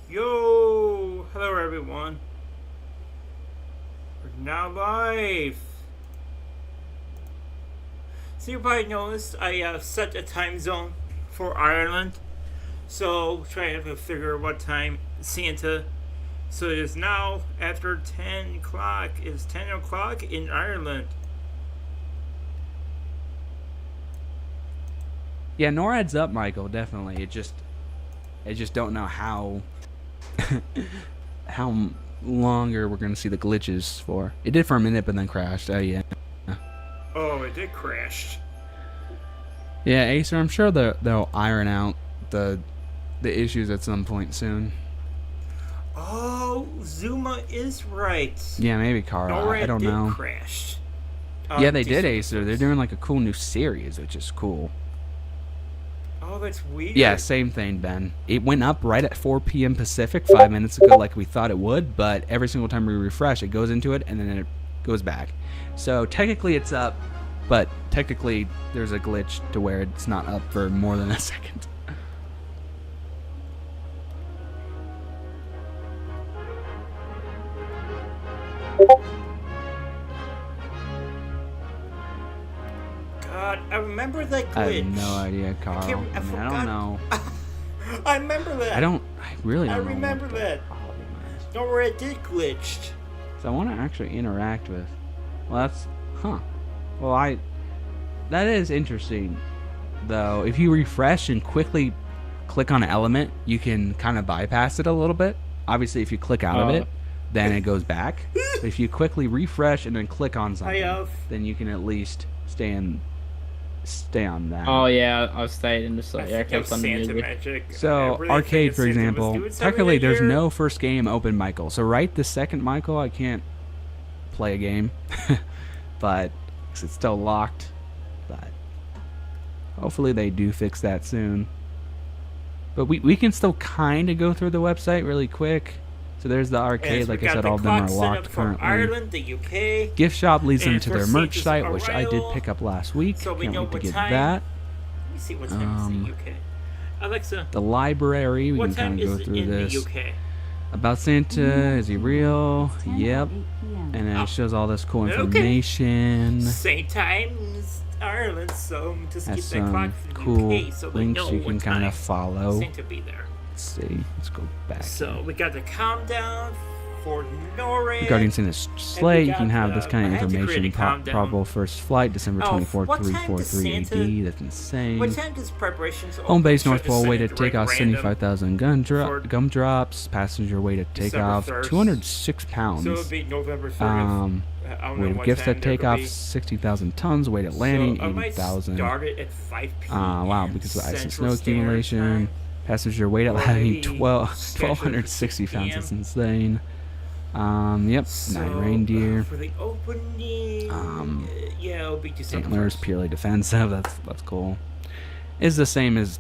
Yo! Hello, everyone. We're now live. So you probably noticed I set a time zone for Ireland. So trying to figure what time Santa. So it is now after 10 o'clock. It's 10 o'clock in Ireland. Yeah, NORAD's up, Michael. Definitely. I just don't know how how longer we're gonna see the glitches for. It did for a minute, but then crashed. Oh yeah. Oh, it did crash. Yeah, Acer. I'm sure they'll iron out the issues at some point soon. Oh, Zuma is right. Yeah, maybe Carl. I don't know. Crash. Yeah, they did, Acer. They're doing like a cool new series, which is cool. Oh, that's weird. Yeah, same thing, Ben. It went up right at 4 p.m. Pacific 5 minutes ago like we thought it would, but every single time we refresh, it goes into it and then it goes back. So technically it's up, but technically there's a glitch to where it's not up for more than a second. God, I remember that glitch. I have no idea, Carl. I don't know. I remember that. I really don't know. I remember that. Don't worry, it did glitched. So I want to actually interact with. Well, that's. Huh. Well, that is interesting, though. If you refresh and quickly click on an element, you can kind of bypass it a little bit. Obviously, if you click out of it, then it goes back. But if you quickly refresh and then click on something, then you can at least stay on that. Oh yeah, I've stayed in the site. Yeah, I kept on the music. Magic. So arcade, for example, technically there's no first game open, Michael. So right this second, Michael, I can't play a game, but it's still locked. But hopefully they do fix that soon. But we can still kind of go through the website really quick. So there's the arcade, like I said, all of them are locked currently. Ireland, the UK. Gift shop leads them to their merch site, which I did pick up last week. So Can't wait to get time. that. Let me see what time is the UK. Alexa. The library, we can kind of go through this. About Santa, is he real? Yep. And then it shows all this cool information. Same time as Ireland, so just keep that clock for the cool UK so they links know you can kind of follow. Santa be there. Let's see. Let's go back. So we got the countdown for NORAD. Regarding Santa's sleigh, you can have this kind of information. Probable first flight, December 24th, 343 AD. That's insane. What time does preparations Home base North Pole, way to take off 75,000 gumdrops. Passenger way to take off 206 pounds. So it would be November 30th. Weight of gifts at takeoff 60,000 tons. Weight at landing 80,000. Started at 5 p.m. Wow, because of ice and snow accumulation. Passenger weight at landing 1,260 pounds. That's insane. Yep, So, 9 reindeer. For the opening, yeah, it'll be December Antlers, 1st. purely defensive. That's cool. It's the same as,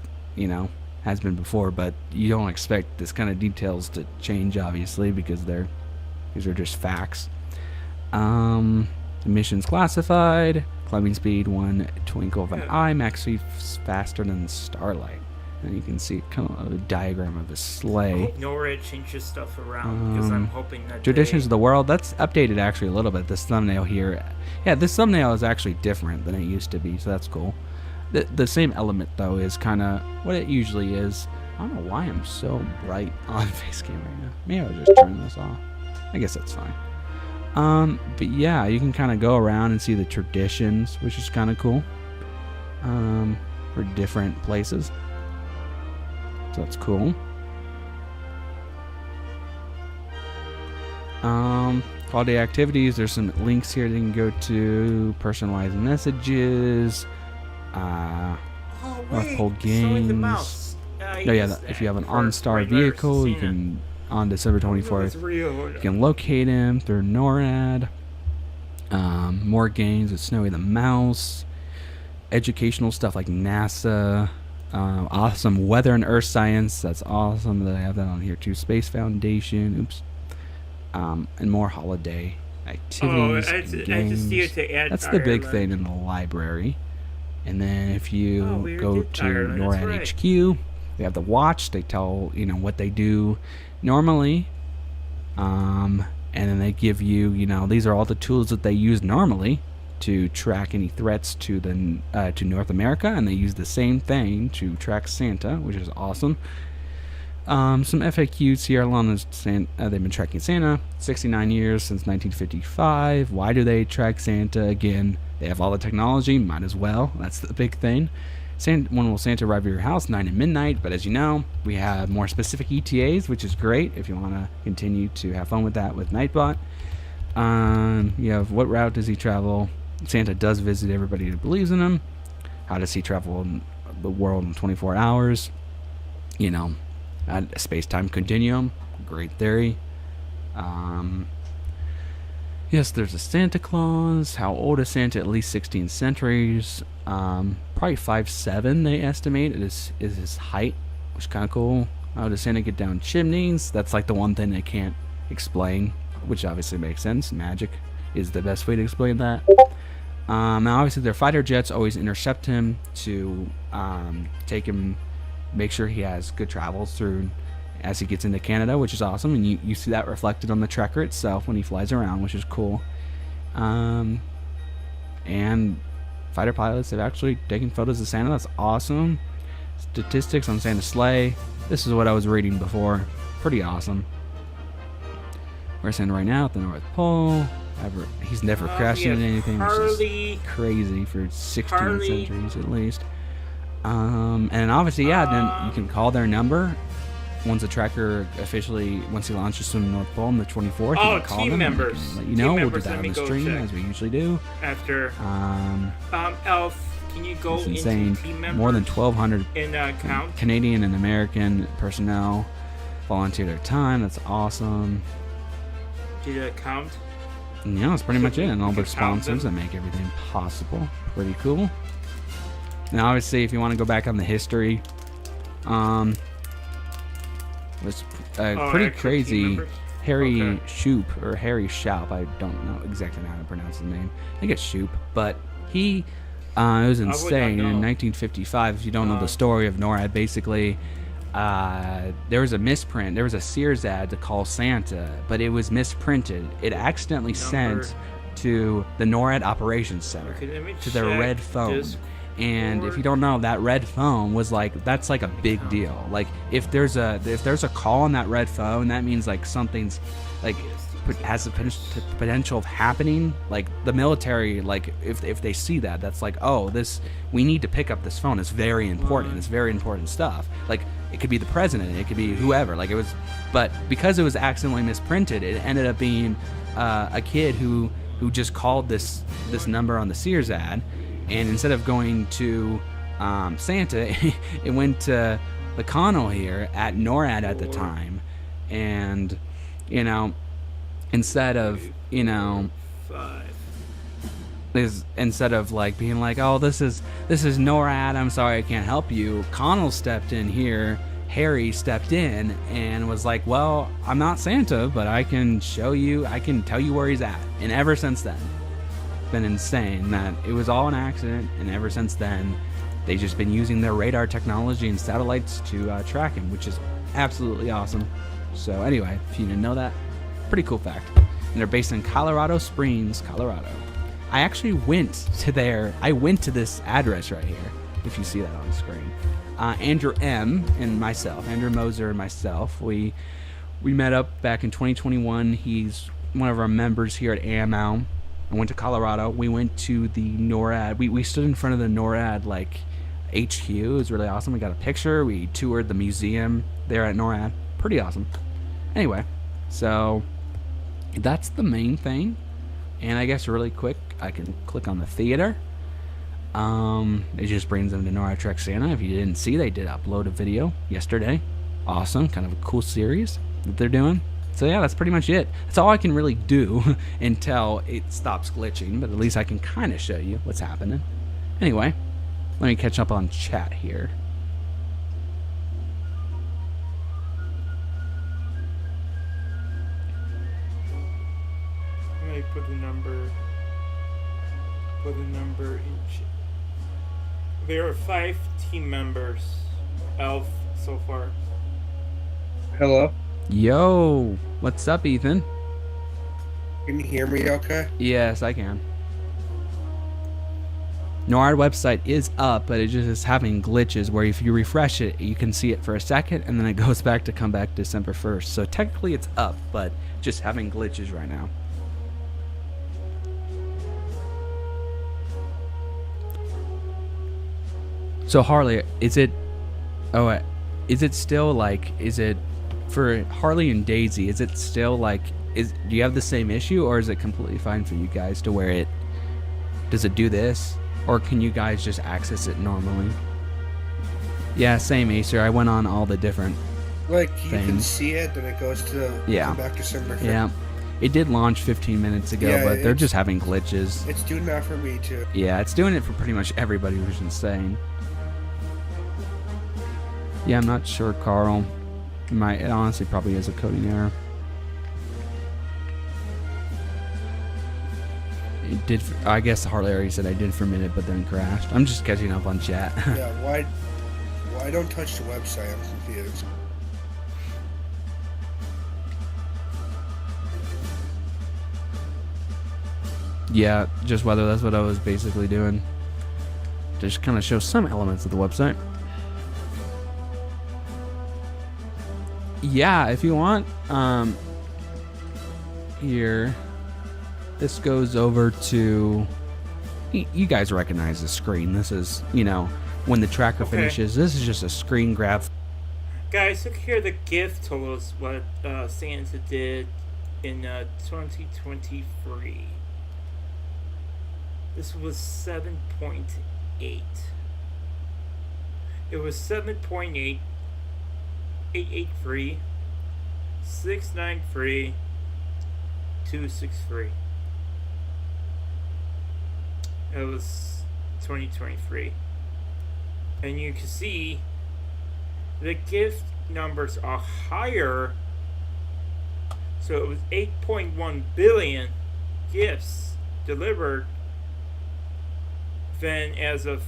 has been before, but you don't expect this kind of details to change, obviously, because these are just facts. Missions classified. Climbing speed 1 twinkle of an eye. Max speed faster than starlight. And you can see kind of a diagram of a sleigh. NORAD changes stuff around because I'm hoping that Traditions of the world. That's updated actually a little bit. This thumbnail here. Yeah, this thumbnail is actually different than it used to be, so that's cool. The same element though is kind of what it usually is. I don't know why I'm so bright on Facecam right now. Maybe I'll just turn this off. I guess that's fine. But yeah, you can kind of go around and see the traditions, which is kind of cool. For different places. So that's cool. Holiday activities. There's some links here that you can go to. Personalized messages. North Pole games. Oh yeah, if you have an OnStar vehicle, you can on December 24th. You can locate him through NORAD. More games with Snowy the Mouse. Educational stuff like NASA. Awesome weather and earth science. That's awesome that I have that on here too. Space Foundation. Oops. And more holiday activities. I just need to add That's the big thing in the library. And then if you go to NORAD HQ, They have the watch. They tell what they do normally, and then they give you these are all the tools that they use normally to track any threats to to North America, and they use the same thing to track Santa, which is awesome. Some FAQs here along this. They've been tracking Santa 69 years since 1955. Why do they track Santa again? They have all the technology, might as well. That's the big thing. When will Santa arrive at your house? 9 and midnight. But as you know, we have more specific ETAs, which is great if you want to continue to have fun with that with Nightbot. You have what route does he travel? Santa does visit everybody who believes in him. How does he travel in the world in 24 hours? A space-time continuum. Great theory. Yes, there's a Santa Claus. How old is Santa? At least 16 centuries. Probably 5'7", they estimate, is his height, which is kind of cool. How does Santa get down chimneys? That's like the one thing they can't explain, which obviously makes sense. Magic is the best way to explain that. Now, obviously, their fighter jets always intercept him to take him, make sure he has good travels through as he gets into Canada, which is awesome, and you see that reflected on the tracker itself when he flies around, which is cool. And fighter pilots have actually taken photos of Santa. That's awesome. Statistics on Santa's sleigh. This is what I was reading before. Pretty awesome. Where's Santa right now? At the North Pole. He's never crashed into anything, which is crazy for 16 centuries at least. And obviously, then you can call their number. Once the tracker once he launches to the North Pole on the 24th, you can call team them. Members. Let you know. We'll do that on the stream as we usually do. After Elf, can you go into insane. team members? More than 1,200 count Canadian and American personnel volunteer their time. That's awesome. Do the count? Yeah, that's pretty much it. And all the sponsors that make everything possible. Pretty cool. And obviously, if you want to go back on the history, was pretty crazy. Harry Shoup, or Harry Shoup, I don't know exactly how to pronounce his name. I think it's Shoup, but he it was insane. In 1955, if you don't know the story of NORAD, basically there was a misprint. There was a Sears ad to call Santa, but it was misprinted. It accidentally sent to the NORAD Operations Center, to their red phone. And if you don't know, that red phone was that's like a big deal. Like if there's a call on that red phone, that means like something's like has the potential of happening. Like the military, like if they see that, that's like, oh, we need to pick up this phone. It's very important. It's very important stuff. Like it could be the president, it could be whoever. Like it was, but because it was accidentally misprinted, it ended up being a kid who just called this number on the Sears ad. And instead of going to Santa, it went to the Connell here at NORAD at the time. And, instead of like being like, oh, this is NORAD, I'm sorry I can't help you, Connell stepped in here. Harry stepped in and was like, well, I'm not Santa, but I can tell you where he's at. And ever since then, been insane that it was all an accident, and ever since then they've just been using their radar technology and satellites to track him, which is absolutely awesome. So anyway, if you didn't know that, pretty cool fact. And they're based in Colorado Springs, Colorado. I actually went to this address right here, if you see that on the screen. Andrew Moser and myself, we met up back in 2021. He's one of our members here at AML. I went to Colorado. We went to the NORAD. We stood in front of the NORAD HQ. It was really awesome. We got a picture. We toured the museum there at NORAD. Pretty awesome. Anyway, so that's the main thing. And I guess really quick, I can click on the theater. It just brings them to NORAD Trek Santa. If you didn't see, they did upload a video yesterday. Awesome. Kind of a cool series that they're doing. So yeah, that's pretty much it. That's all I can really do until it stops glitching, but at least I can kind of show you what's happening. Anyway, let me catch up on chat here. Let me put the number in chat. There are 5 team members. Elf, so far. Hello? Yo, what's up, Ethan? Can you hear me okay? Yes, I can. No, our website is up, but it just is having glitches where if you refresh it, you can see it for a second, and then it goes back to come back December 1st. So technically it's up, but just having glitches right now. So Harley, is it still like, is it for Harley and Daisy, is it still like, do you have the same issue, or is it completely fine for you guys to where does it do this, or can you guys just access it normally? Yeah, same, Acer. I went on all the different Like, you can things. see it, then it goes to Yeah. come back to December 5th. Yeah, it did launch 15 minutes ago, Yeah, but they're it's- just having glitches. It's doing that for me, too. Yeah, it's doing it for pretty much everybody, which is insane. Yeah, I'm not sure, Carl. It honestly probably is a coding error. It did. I guess Harley already said I did for a minute, but then crashed. I'm just catching up on chat. Yeah, why don't touch the website? I'm confused. Yeah, just whether that's what I was basically doing. Just kind of show some elements of the website. Yeah, if you want, here, this goes over to, you guys recognize the screen. This is, when the tracker Okay. finishes, this is just a screen grab. Guys, look here. The gift told us what Santa did in 2023. This was 7.8. It was 7.8, 883, 693, 263. It was 2023. And you can see the gift numbers are higher. So it was 8.1 billion gifts delivered than as of.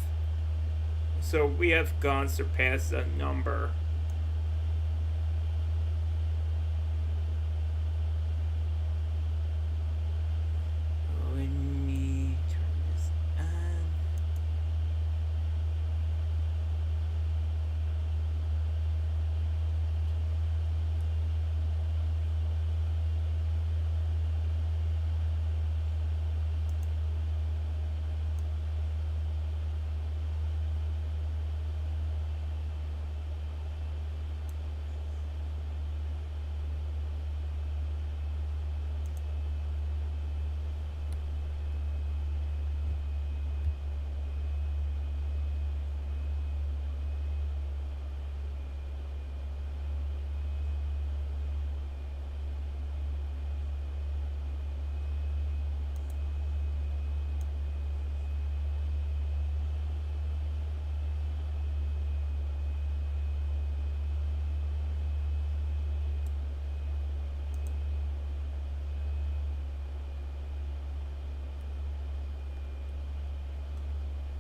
So we have gone surpassed that number. Let me turn this on.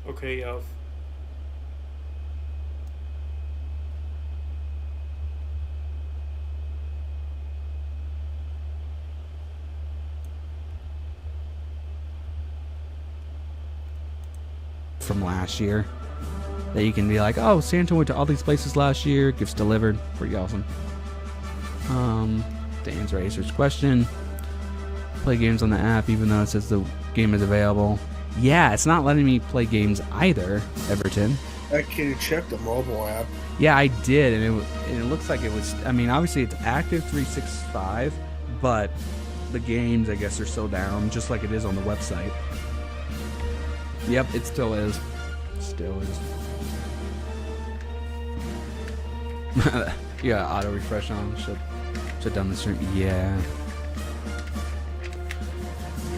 Okay, Elf. From last year that you can be like, oh, Santa went to all these places last year, gifts delivered. Pretty awesome. To answer Acer's question, play games on the app even though it says the game is available. Yeah, it's not letting me play games either, Everton. Can you check the mobile app? Yeah, I did, and it looks like it was. I mean, obviously it's active 365, but the games, I guess, are still down, just like it is on the website. Yep, it still is. Still is. Yeah, auto refresh on. Shut down the stream. Yeah.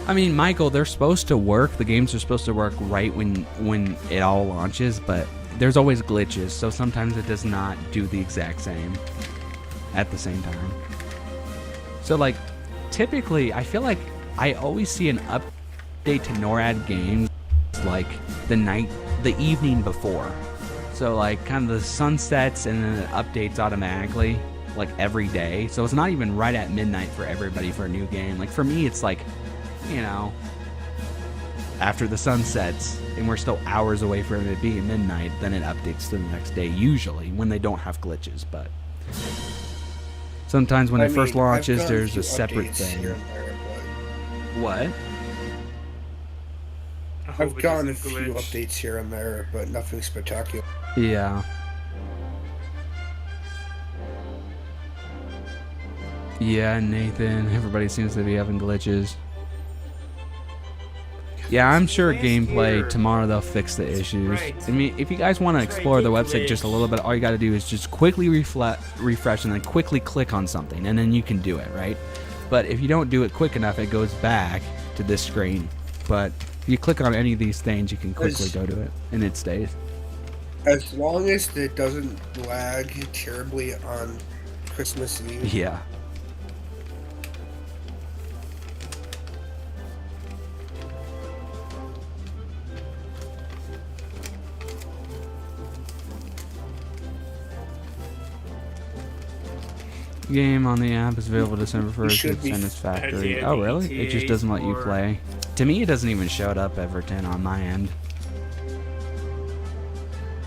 I mean, Michael, they're supposed to work. The games are supposed to work right when it all launches, but there's always glitches, so sometimes it does not do the exact same at the same time. So, like, typically, I feel like I always see an update to NORAD games like the evening before. So like kind of the sun sets and then it updates automatically like every day. So it's not even right at midnight for everybody for a new game. Like for me, it's like, you know, after the sun sets and we're still hours away from it being midnight, then it updates to the next day usually when they don't have glitches. But sometimes when it first launches, I've gone there's through a separate updates thing. here and there, What? I but hope I've it gotten a doesn't few glitch. updates here and there, but nothing spectacular. Yeah. Yeah, Nathan. Everybody seems to be having glitches. Yeah, I'm sure Last gameplay year. tomorrow they'll fix the issues. right. I mean, if you guys want to That's right, explore the good website just a glitch. little bit, all you got to do is just quickly refresh and then quickly click on something, and then you can do it, right? But if you don't do it quick enough, it goes back to this screen. But if you click on any of these things, you can quickly go to it, and it stays. As long as it doesn't lag terribly on Christmas Eve. Yeah. Game on the app is available December 1st should with be Satisfactory. Yeah, Oh, the really? It just doesn't let you ETAs play. To me, it doesn't even show it up, Everton, on my end.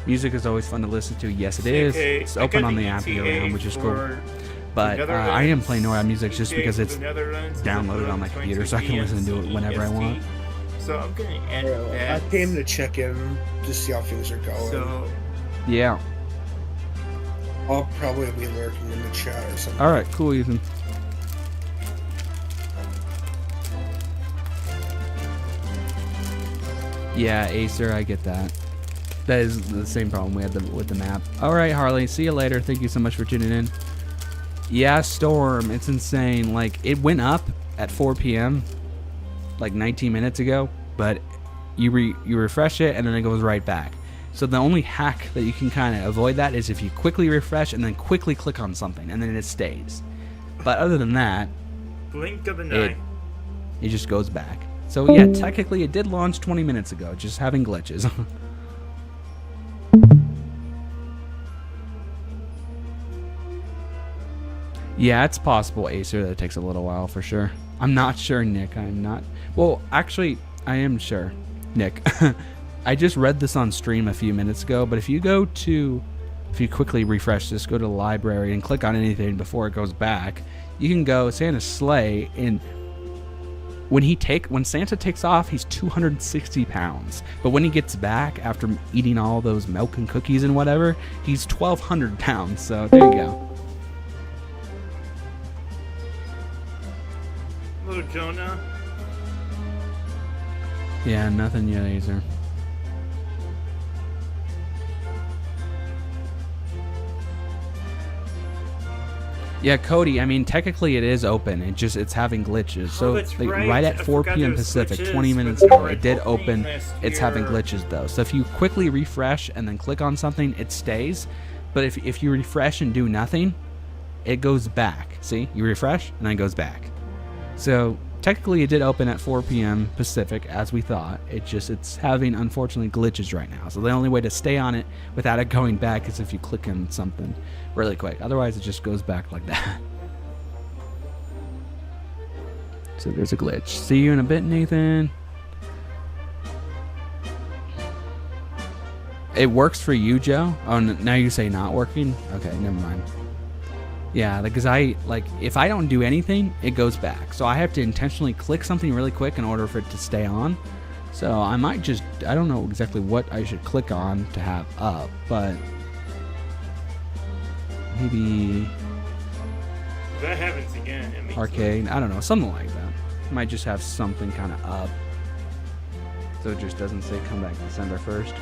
Music is always fun to listen to. Yes, it is. Okay, It's I open got on the app year ETA round, which is cool. for But the I am Netherlands, playing NORAD music just ETA because for it's the Netherlands, downloaded on my computer, so I can listen to it whenever I want. So I'm gonna end I that. came to check in to see how things are going. So Yeah. I'll probably be lurking in the chat or something. All right. Cool, Ethan. Yeah, Acer, I get that. That is the same problem we had with the map. All right, Harley. See you later. Thank you so much for tuning in. Yeah, Storm. It's insane. Like, it went up at 4 p.m. like 19 minutes ago, but you refresh it and then it goes right back. So the only hack that you can kind of avoid that is if you quickly refresh and then quickly click on something and then it stays. But other than that, blink of an it eye. it just goes back. So yeah, technically it did launch 20 minutes ago, just having glitches. Yeah, it's possible, Acer, that it takes a little while for sure. I'm not sure, Nick. I'm not. Well, actually, I am sure, Nick. I just read this on stream a few minutes ago, but if you quickly refresh this, go to the library and click on anything before it goes back, you can go Santa's sleigh, and when Santa takes off, he's 260 pounds. But when he gets back after eating all those milk and cookies and whatever, he's 1,200 pounds. So there you go. Little Jonah. Yeah, nothing yet, Acer. Yeah, Cody, I mean, technically it is open. It's having glitches. So that's like, right. right at I 4 forgot p.m. there was Pacific, glitches 20 with minutes the ago, red it did opening open. last It's having year. glitches, though. So if you quickly refresh and then click on something, it stays. But if you refresh and do nothing, it goes back. See? You refresh, and then it goes back. So technically it did open at 4 p.m. Pacific, as we thought. It's having, unfortunately, glitches right now. So the only way to stay on it without it going back is if you click on something really quick. Otherwise, it just goes back like that. So there's a glitch. See you in a bit, Nathan. It works for you, Joe? Oh, now you say not working? Okay, never mind. Yeah, because if I don't do anything, it goes back. So I have to intentionally click something really quick in order for it to stay on. So I might I don't know exactly what I should click on to have up, but maybe If that happens again, it means arcade. I don't know, something like that. Might just have something kind of up. So it just doesn't say come back December 1st.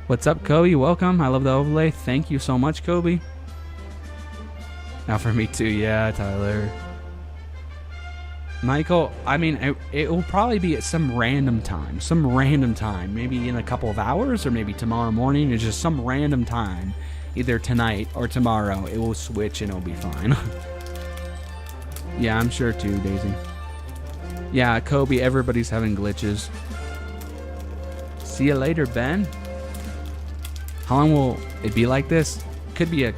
What's up, Kobe? Welcome. I love the overlay. Thank you so much, Kobe. Now for me too. Yeah, Tyler. Michael, I mean, it will probably be at some random time. Maybe in a couple of hours or maybe tomorrow morning. It's just some random time. Either tonight or tomorrow. It will switch and it'll be fine. Yeah, I'm sure too, Daisy. Yeah, Kobe, everybody's having glitches. See you later, Ben. How long will it be like this? Could be it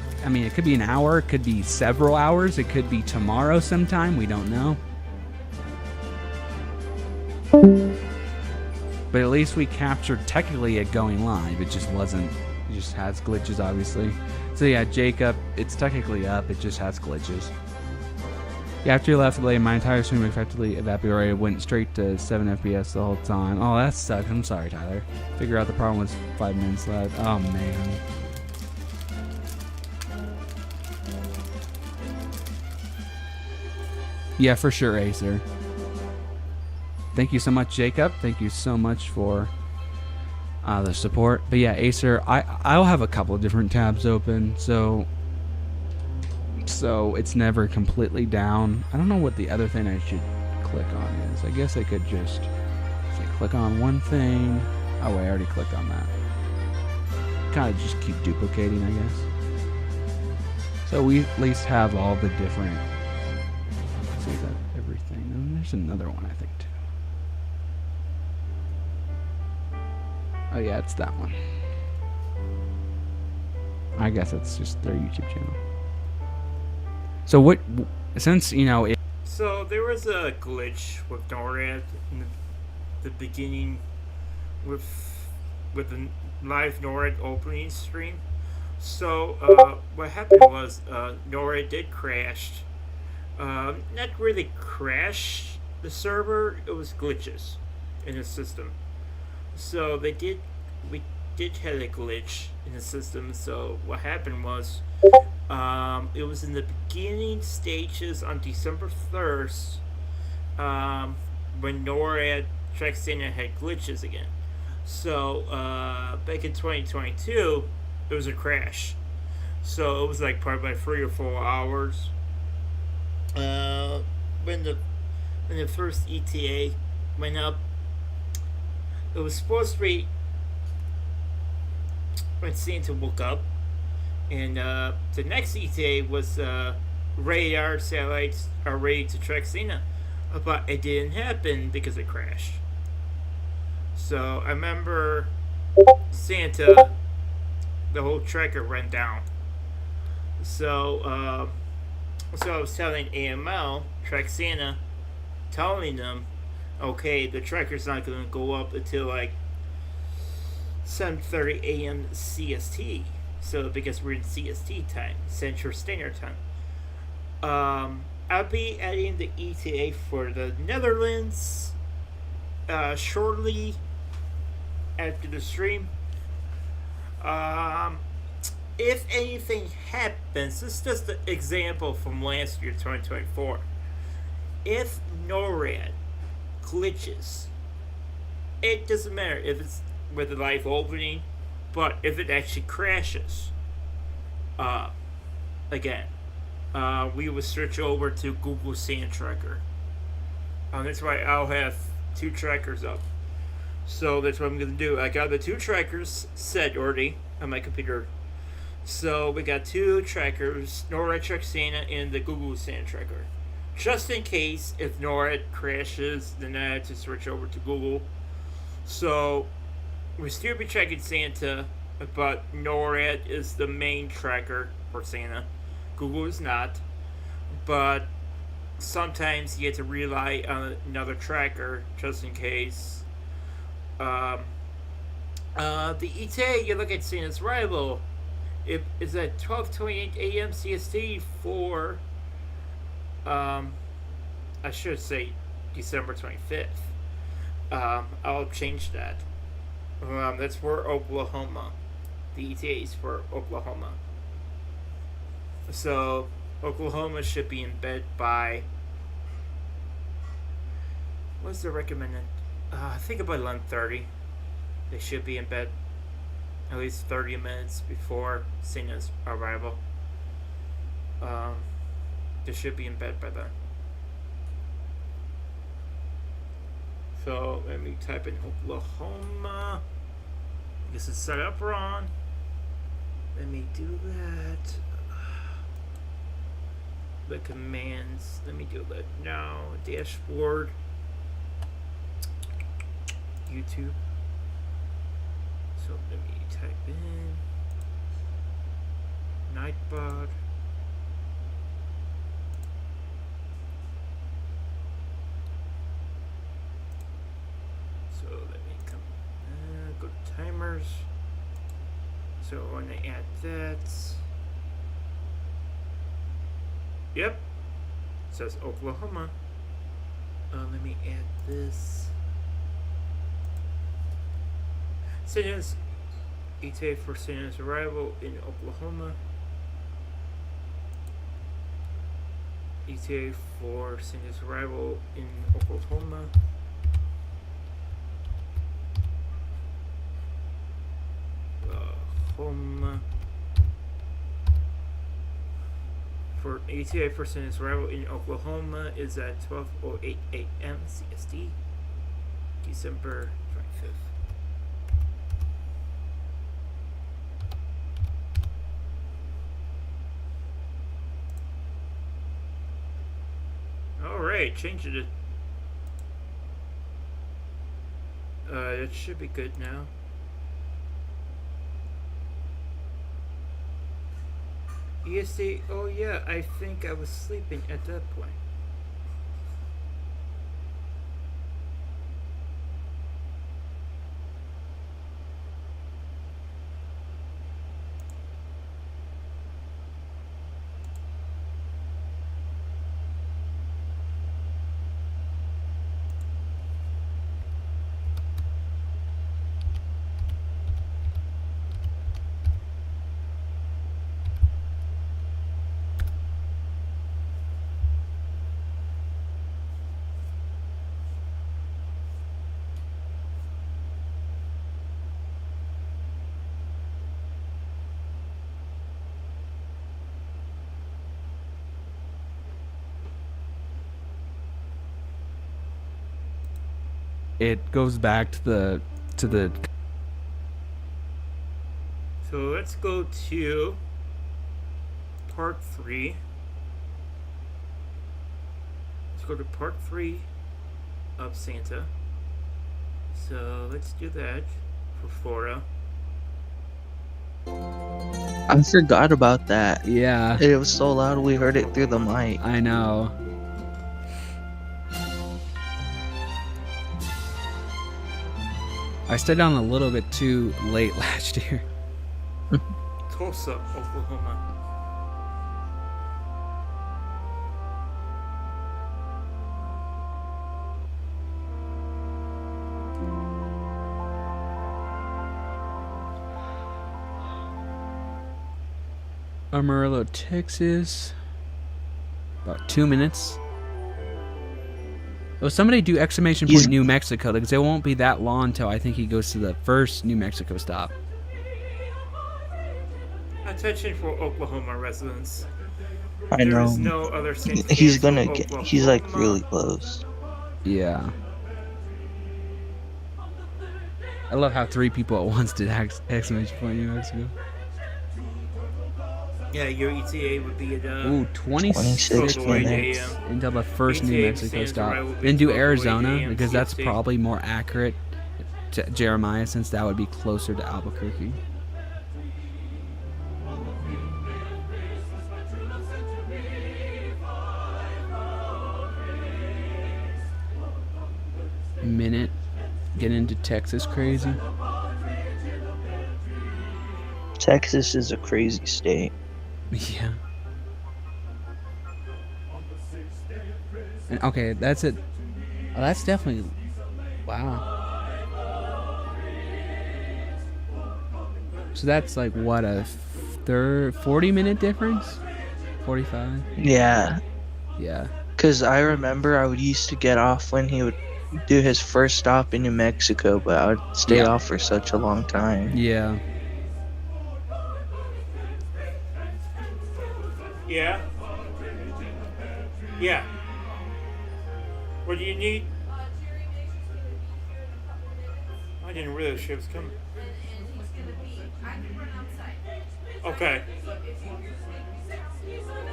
could be an hour, it could be several hours, it could be tomorrow sometime, we don't know. But at least we captured technically it going live. It just wasn't, it just has glitches obviously. So yeah, Jacob, it's technically up, it just has glitches. Yeah, after you left the my entire stream effectively evaporated, went straight to 7 FPS the whole time. Oh, that sucks. I'm sorry, Tyler. Figure out the problem was 5 minutes left. Oh, man. Yeah, for sure, Acer. Thank you so much, Jacob. Thank you so much for the support. But yeah, Acer, I'll have a couple of different tabs open, so it's never completely down. I don't know what the other thing I should click on is. I guess I could just say click on one thing. Oh wait, I already clicked on that. Kind of just keep duplicating, I guess. So we at least have all the different. Let's see that everything. And there's another one I think too. Oh yeah, it's that one. I guess it's just their YouTube channel. So what, since, you know... So there was a glitch with NORAD in the beginning with the live NORAD opening stream. So what happened was NORAD did crash. Not really crash the server, it was glitches in the system. So we did have a glitch in the system. So what happened was it was in the beginning stages on December 1st when NORAD TrackStana had glitches again. So back in 2022 there was a crash. So it was like probably about 3 or 4 hours. When the first ETA went up, it was supposed to be when Santa woke up, and the next ETA was radar satellites are ready to track Santa, but it didn't happen because it crashed. So I remember Santa, the whole tracker went down. So I was telling AML, TrackStana, telling them, okay, the tracker's not going to go up until like 7:30 a.m. CST. So because we're in CST time, Central Standard Time. I'll be adding the ETA for the Netherlands shortly after the stream. If anything happens, this is just an example from last year, 2024. If NORAD glitches, it doesn't matter if it's with the live opening, but if it actually crashes, again, we will switch over to Google Sand Tracker. That's why I'll have 2 trackers up. So that's what I'm going to do. I got the 2 trackers set already on my computer. So we got 2 trackers, NORAD TrackStana and the Google Sand Tracker. Just in case if NORAD crashes, then I have to switch over to Google. So we still be tracking Santa, but NORAD is the main tracker for Santa. Google is not. But sometimes you have to rely on another tracker just in case. The ETA, you look at Santa's arrival, it is at 12:28 a.m. CST for, I should say December 25th. I'll change that. That's for Oklahoma. The ETA is for Oklahoma. So Oklahoma should be in bed by, what's the recommended? I think about 11:30. They should be in bed at least 30 minutes before Santa's arrival. They should be in bed by then. So let me type in Oklahoma. This is set up wrong. Let me do that. The commands. Let me do that now. Dashboard. YouTube. So let me type in Nightbot. So let me come go to timers. So when I add that, yep, it says Oklahoma. Let me add this. Sinus ETA for Sinus arrival in Oklahoma. ETA for Sinus arrival in Oklahoma. Home for ETA for Sinus arrival in Oklahoma is at 12:08 a.m. CST, December 25th. Alright, change it. It should be good now. EST, oh yeah, I think I was sleeping at that point. It goes back to the So let's go to part 3. Let's go to part 3 of Santa. So let's do that for Florida. I forgot about that. yeah. It was so loud we heard it through the mic. I know. I stayed on a little bit too late last year. Tulsa, Oklahoma. Amarillo, Texas. About 2 minutes. Oh, somebody do exclamation point He's- New Mexico, because it won't be that long until I think he goes to the first New Mexico stop. Attention for Oklahoma residents. I There know. is no other safe He's for gonna get. He's like Oklahoma. really close. Yeah. I love how 3 people at once did exclamation point New Mexico. Yeah, your ETA would be at Ooh, 26 26 minutes a.m. until the first New ETA Mexico stands stop. arrival Then do 12:08 Arizona, a.m. because that's CST. probably more accurate to Jeremiah, since that would be closer to Albuquerque. Minute. Get into Texas crazy. Texas is a crazy state. Yeah. And, okay, that's it. Oh, that's definitely. Wow. So that's like what, a 40-minute difference? 45? Yeah, Yeah. because I remember I would used to get off when he would do his first stop in New Mexico, but I would stay Yeah. off for such a long time. Yeah. Yeah. Yeah. What do you need? I didn't realize she was coming. Okay.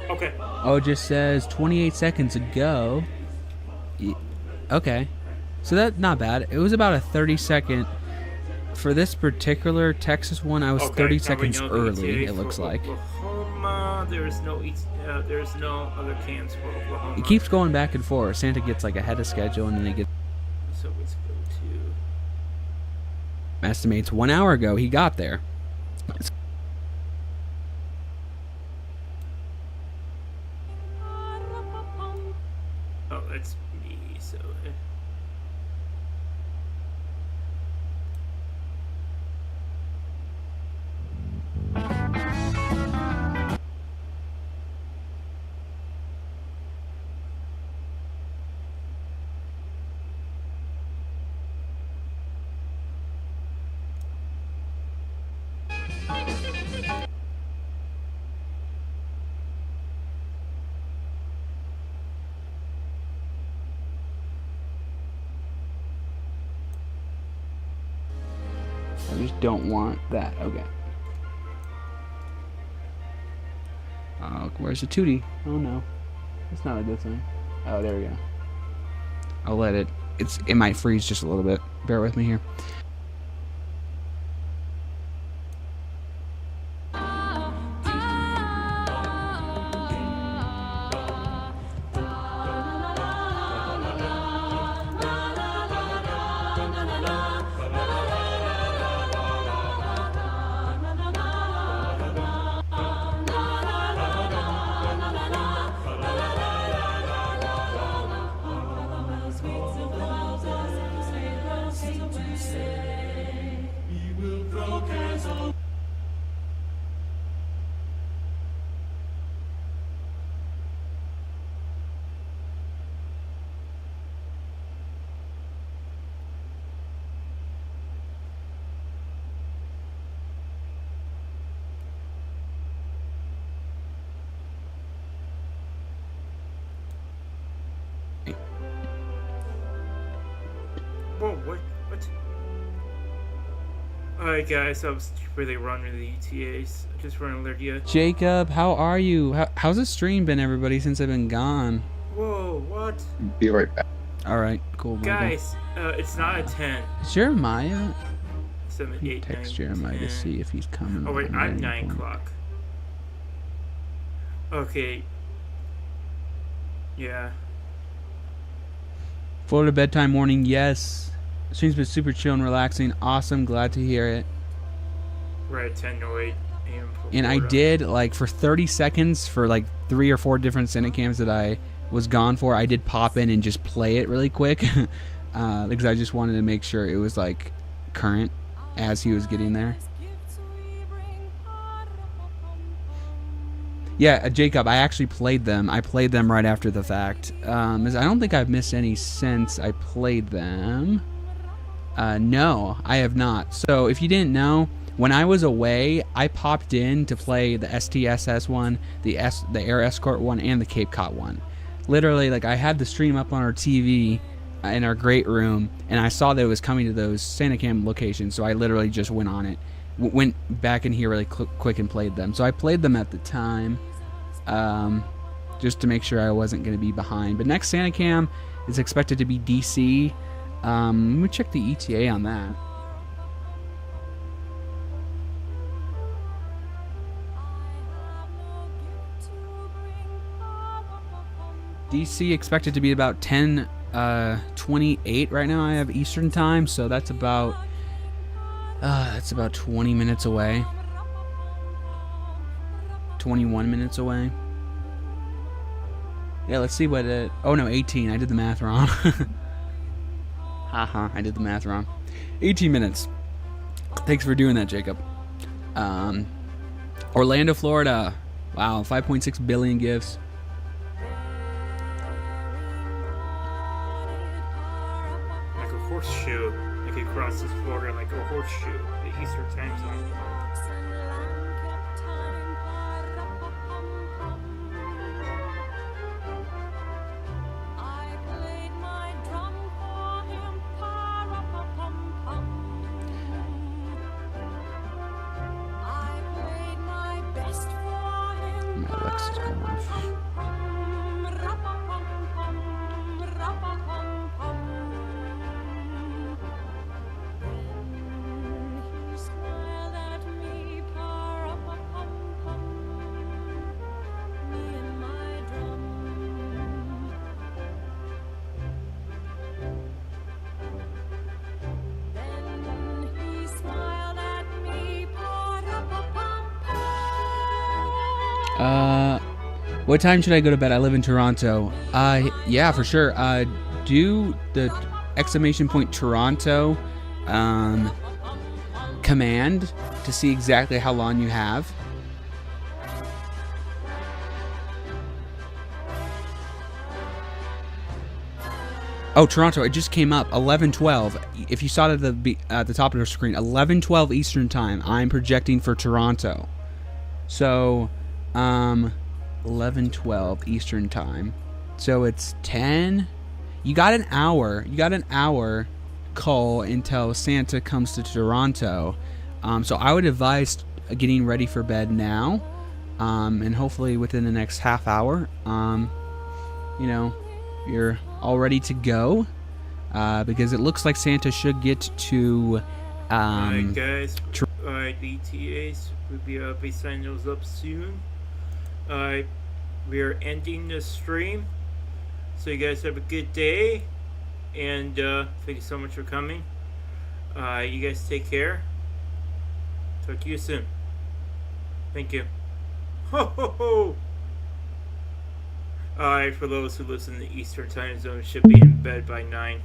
Okay. Oh, it just says 28 seconds ago. Okay. So that's not bad. It was about a 30-second for this particular Texas one, I was Okay, 30 now we seconds know the early. ETA It looks for like Oklahoma. There's no other camps for Oklahoma. it keeps going back and forth. Santa gets like ahead of schedule, and then they get So let's go to. estimates 1 hour ago. He got there. Oh, that's me. So. I just don't want that. Okay. Oh, where's the tootie? Oh no, that's not a good thing. Oh, there we go. I'll let it. It might freeze just a little bit. Bear with me here. Whoa, what? Alright, guys, I was really running the ETAs. I just want to alert you. Jacob, how are you? How's the stream been, everybody, since I've been gone? Whoa, what? Be right back. All right, cool. Michael. Guys, it's not a 10. Jeremiah. 7, 8, Text 9, Jeremiah 10. to see if he's coming. Oh, wait, on I'm at 9 any point. o'clock. Okay. Yeah. Florida bedtime morning, yes. Stream's been super chill and relaxing. Awesome, glad to hear it. We're at 10:08 a.m. for And I Florida. did, like, for 30 seconds, for like 3 or 4 different Cinecams that I was gone for, I did pop in and just play it really quick. Because I just wanted to make sure it was, like, current as he was getting there. Yeah, Jacob, I actually played them. I played them right after the fact. I don't think I've missed any since I played them. No, I have not. So if you didn't know, when I was away, I popped in to play the STSS one, the Air Escort one, and the Cape Cod one. Literally, like, I had the stream up on our TV in our great room, and I saw that it was coming to those Sanacam locations, so I literally just went on it. Went back in here really quick and played them. So I played them at the time, just to make sure I wasn't going to be behind. But next Sanacam is expected to be DC. Let me check the ETA on that. DC expected to be about 10:28 right now. I have Eastern time, so that's about 20 minutes away. 21 minutes away. Yeah, let's see what it... Oh, no, 18. I did the math wrong. Haha, I did the math wrong. 18 minutes. Thanks for doing that, Jacob. Orlando, Florida. Wow, 5.6 billion gifts. Like a horseshoe. Like it crosses Florida like a horseshoe. The Eastern time zone. My Alexa's going off. What time should I go to bed? I live in Toronto. Yeah, for sure. Do the exclamation point Toronto command to see exactly how long you have. Oh, Toronto, it just came up. 11:12. If you saw it at the top of the screen, 11:12 Eastern Time. I'm projecting for Toronto. So, 11:12 Eastern Time. So it's 10. You got an hour. You got an hour, Cole, until Santa comes to Toronto. So I would advise getting ready for bed now, and hopefully within the next half hour, you know, you're all ready to go, because it looks like Santa should get to. Alright, guys. Alright, BTAs. We'll be signing those up soon. Alright, we are ending the stream. So you guys have a good day, and thank you so much for coming. You guys take care. Talk to you soon. Thank you. Ho ho ho! Alright, for those who listen to the Eastern Time Zone, should be in bed by 9.